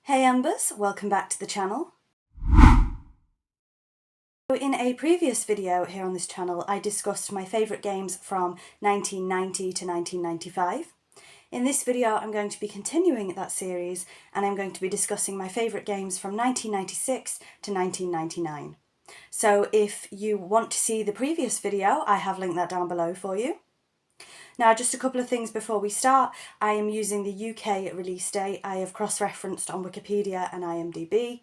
Hey EMbers, welcome back to the channel. In a previous video here on this channel, I discussed my favourite games from 1990 to 1995. In this video, I'm going to be continuing that series and I'm going to be discussing my favourite games from 1996 to 1999. So if you want to see the previous video, I have linked that down below for you. Now, just a couple of things before we start. I am using the UK release date. I have cross-referenced on Wikipedia and IMDb,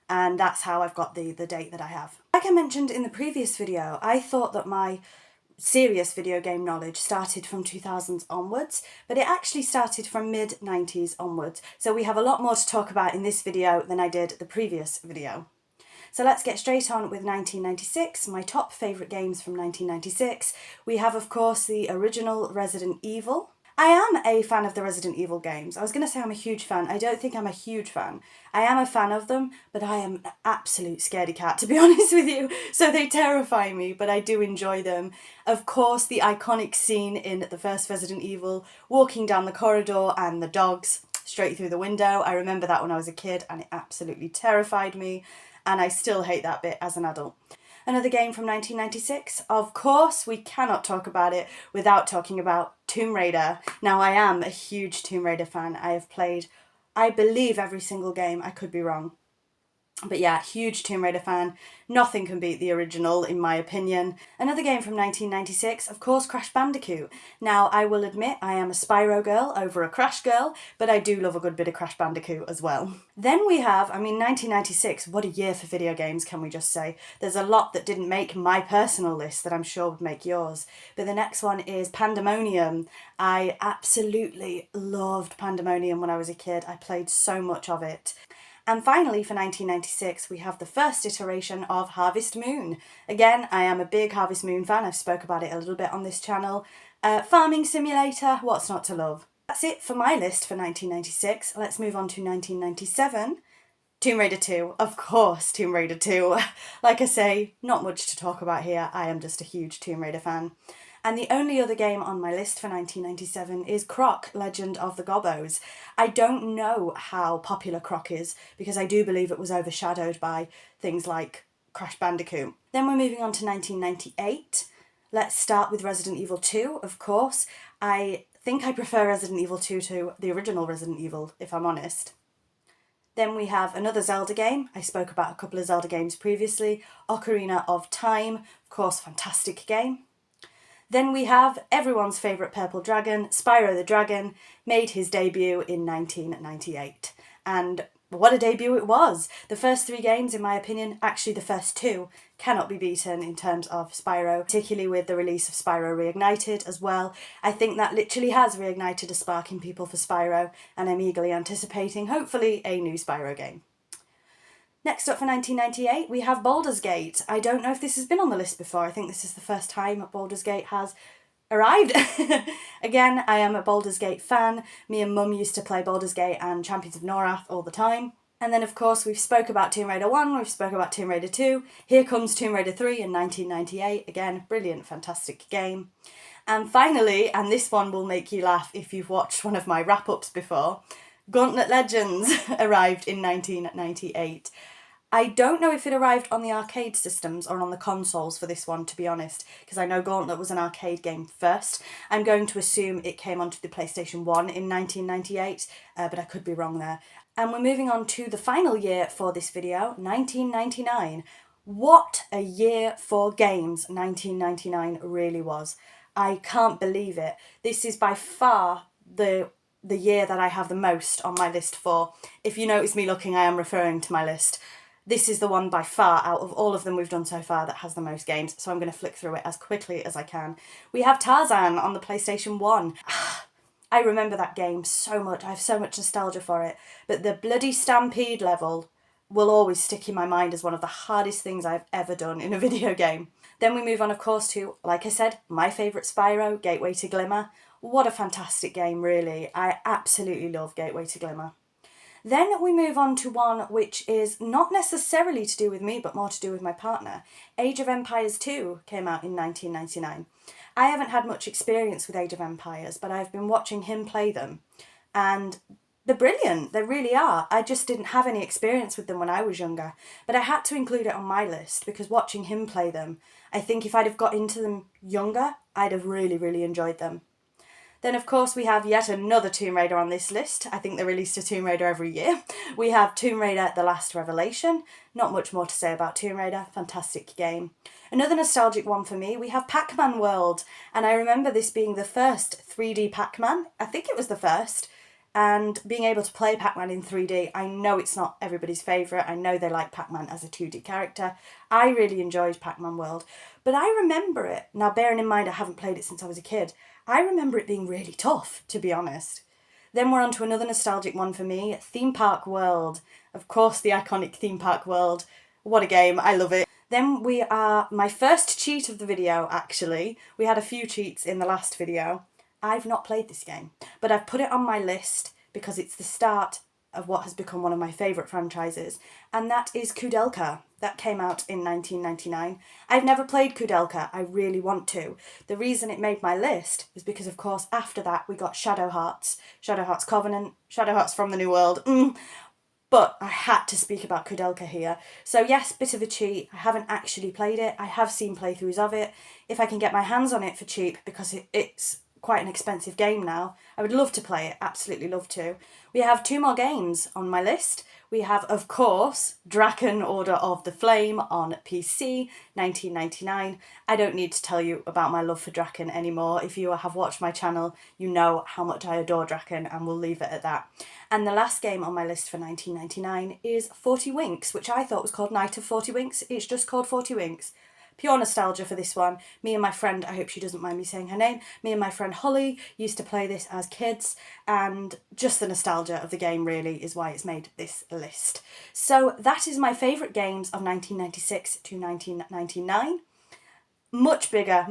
and that's how I've got the date that I have. Like I mentioned in the previous video, I thought that my serious video game knowledge started from 2000s onwards, but it actually started from mid-90s onwards. So we have a lot more to talk about in this video than I did the previous video. So let's get straight on with 1996, my top favourite games from 1996. We have, of course, the original Resident Evil. I am a fan of the Resident Evil games. I was going to say I'm a huge fan. I don't think I'm a huge fan. I am a fan of them, but I am an absolute scaredy cat, to be honest with you. So they terrify me, but I do enjoy them. Of course, the iconic scene in the first Resident Evil, walking down the corridor and the dogs straight through the window. I remember that when I was a kid and it absolutely terrified me. And I still hate that bit as an adult. Another game from 1996, of course, we cannot talk about it without talking about Tomb Raider. Now, I am a huge Tomb Raider fan. I have played, I believe, every single game. I could be wrong. But yeah, huge Tomb Raider fan. Nothing can beat the original, in my opinion. Another game from 1996, of course, Crash Bandicoot. Now, I will admit I am a Spyro girl over a Crash girl, but I do love a good bit of Crash Bandicoot as well. Then we have, 1996, what a year for video games, can we just say. There's a lot that didn't make my personal list that I'm sure would make yours. But the next one is Pandemonium. I absolutely loved Pandemonium when I was a kid. I played so much of it. And finally, for 1996, we have the first iteration of Harvest Moon. Again, I am a big Harvest Moon fan. I've spoke about it a little bit on this channel. Farming simulator, what's not to love? That's it for my list for 1996. Let's move on to 1997. Tomb Raider 2, of course, Tomb Raider 2. Like I say, not much to talk about here. I am just a huge Tomb Raider fan. And the only other game on my list for 1997 is Croc, Legend of the Gobbos. I don't know how popular Croc is, because I do believe it was overshadowed by things like Crash Bandicoot. Then we're moving on to 1998. Let's start with Resident Evil 2, of course. I think I prefer Resident Evil 2 to the original Resident Evil, if I'm honest. Then we have another Zelda game. I spoke about a couple of Zelda games previously. Ocarina of Time, of course, fantastic game. Then we have everyone's favourite purple dragon, Spyro the Dragon, made his debut in 1998. And what a debut it was! The first three games, in my opinion, actually the first two, cannot be beaten in terms of Spyro, particularly with the release of Spyro Reignited as well. I think that literally has reignited a spark in people for Spyro, and I'm eagerly anticipating, hopefully, a new Spyro game. Next up for 1998, we have Baldur's Gate. I don't know if this has been on the list before. I think this is the first time Baldur's Gate has arrived. Again, I am a Baldur's Gate fan. Me and Mum used to play Baldur's Gate and Champions of Norath all the time. And then, of course, we've spoke about Tomb Raider 1, we've spoke about Tomb Raider 2. Here comes Tomb Raider 3 in 1998. Again, brilliant, fantastic game. And finally, and this one will make you laugh if you've watched one of my wrap-ups before, Gauntlet Legends arrived in 1998. I don't know if it arrived on the arcade systems or on the consoles for this one, to be honest, because I know Gauntlet was an arcade game first. I'm going to assume it came onto the PlayStation 1 in 1998, but I could be wrong there. And we're moving on to the final year for this video, 1999. What a year for games 1999 really was. I can't believe it. This is by far the year that I have the most on my list for. If you notice me looking, I am referring to my list. This is the one by far out of all of them we've done so far that has the most games, so I'm going to flick through it as quickly as I can. We have Tarzan on the PlayStation 1. I remember that game so much. I have so much nostalgia for it. But the bloody Stampede level will always stick in my mind as one of the hardest things I've ever done in a video game. Then we move on, of course, to, like I said, my favourite Spyro, Gateway to Glimmer. What a fantastic game, really. I absolutely love Gateway to Glimmer. Then we move on to one which is not necessarily to do with me, but more to do with my partner. Age of Empires 2 came out in 1999. I haven't had much experience with Age of Empires, but I've been watching him play them. And They're brilliant, they really are. I just didn't have any experience with them when I was younger, but I had to include it on my list because watching him play them, I think if I'd have got into them younger, I'd have really, really enjoyed them. Then, of course, we have yet another Tomb Raider on this list. I think they released a Tomb Raider every year. We have Tomb Raider The Last Revelation. Not much more to say about Tomb Raider. Fantastic game. Another nostalgic one for me, we have Pac-Man World. And I remember this being the first 3D Pac-Man. I think it was the first. And being able to play Pac-Man in 3D, I know it's not everybody's favourite. I know they like Pac-Man as a 2D character. I really enjoyed Pac-Man World. But I remember it, now bearing in mind I haven't played it since I was a kid, I remember it being really tough, to be honest. Then we're on to another nostalgic one for me, Theme Park World. Of course, the iconic Theme Park World. What a game, I love it. Then we are my first cheat of the video, actually. We had a few cheats in the last video. I've not played this game, but I've put it on my list because it's the start of what has become one of my favourite franchises, and that is Kudelka. That came out in 1999. I've never played Kudelka, I really want to. The reason it made my list is because, of course, after that we got Shadow Hearts Covenant, Shadow Hearts from the New World, but I had to speak about Kudelka here. So yes, bit of a cheat, I haven't actually played it, I have seen playthroughs of it. If I can get my hands on it for cheap, because it's quite an expensive game now, I would love to play it, absolutely love to. We have two more games on my list. We have, of course, Draken Order of the Flame on PC, 1999. I don't need to tell you about my love for Draken anymore. If you have watched my channel, you know how much I adore Draken, and we'll leave it at that. And the last game on my list for 1999 is 40 Winks, which I thought was called Night of 40 Winks. It's just called 40 Winks. Pure nostalgia for this one. Me and my friend, I hope she doesn't mind me saying her name, me and my friend Holly used to play this as kids, and just the nostalgia of the game really is why it's made this list. So that is my favourite games of 1996 to 1999. Much bigger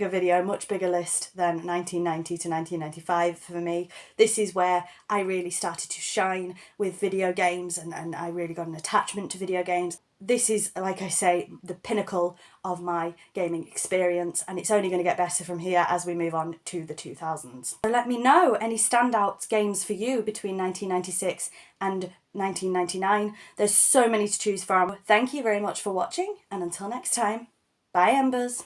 video, much bigger list than 1990 to 1995 for me. This is where I really started to shine with video games, and I really got an attachment to video games. This is, like I say, the pinnacle of my gaming experience, and it's only going to get better from here as we move on to the 2000s. So let me know any standout games for you between 1996 and 1999. There's so many to choose from. Thank you very much for watching, and until next time, bye Embers!